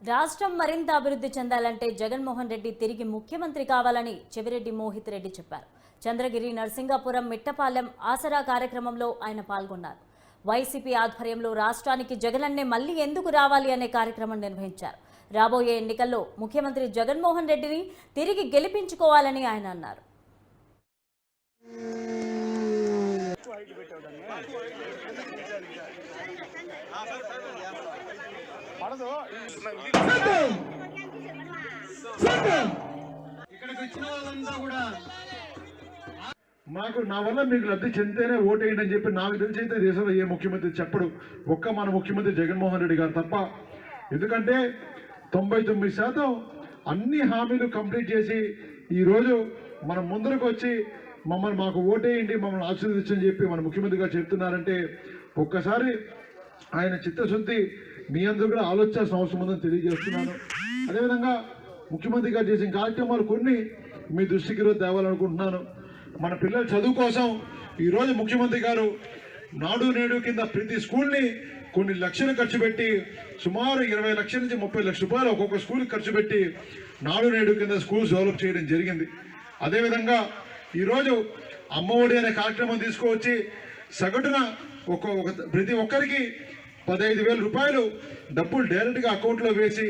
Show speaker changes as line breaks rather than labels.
రాష్ట్రం మరింత అభివృద్ధి చెందాలంటే జగన్మోహన్ రెడ్డి తిరిగి ముఖ్యమంత్రి కావాలని చెవిరెడ్డి మోహిత్ రెడ్డి చెప్పారు. చంద్రగిరి, నర్సింగాపురం, మిట్టపాలెం ఆసరా కార్యక్రమంలో ఆయన పాల్గొన్నారు. వైసీపీ ఆధ్వర్యంలో రాష్ట్రానికి జగనన్నే మళ్లీ ఎందుకు రావాలి అనే కార్యక్రమం నిర్వహించారు. రాబోయే ఎన్నికల్లో ముఖ్యమంత్రి జగన్మోహన్ రెడ్డిని తిరిగి గెలిపించుకోవాలని ఆయన అన్నారు.
ఇక్కడికి వచ్చిన వాళ్ళంతా కూడా మాకు నా వల్ల మీకు లబ్ధి చెందితేనే ఓటేయండి అని చెప్పి నాకు తెలిసి అయితే దేశంలో ఏ ముఖ్యమంత్రి చెప్పడు, ఒక్క మన ముఖ్యమంత్రి జగన్మోహన్ రెడ్డి గారు తప్ప. ఎందుకంటే 99% అన్ని హామీలు కంప్లీట్ చేసి ఈరోజు మనం ముందరకు వచ్చి మాకు ఓటేయండి, మమ్మల్ని ఆశీర్వదించని చెప్పి మన ముఖ్యమంత్రి గారు చెప్తున్నారంటే ఒక్కసారి ఆయన చిత్తశుద్ధి మీ అందరూ కూడా ఆలోచించాల్సిన అవసరం ఉందని తెలియజేస్తున్నాను. అదేవిధంగా ముఖ్యమంత్రి గారు చేసిన కార్యక్రమాలు కొన్ని మీ దృష్టికి ఈరోజు తేవాలనుకుంటున్నాను. మన పిల్లల చదువు కోసం ఈరోజు ముఖ్యమంత్రి గారు నాడు నేడు కింద ప్రతి స్కూల్ని కొన్ని లక్షలు ఖర్చు పెట్టి సుమారు 20 లక్షల నుంచి 30 లక్షల రూపాయలు ఒక్కొక్క స్కూల్కి ఖర్చు పెట్టి నాడు నేడు కింద స్కూల్స్ డెవలప్ చేయడం జరిగింది. అదేవిధంగా ఈరోజు అమ్మఒడి అనే కార్యక్రమం తీసుకువచ్చి సగటున ప్రతి ఒక్కరికి 15,000 రూపాయలు డబ్బులు డైరెక్ట్గా అకౌంట్లో వేసి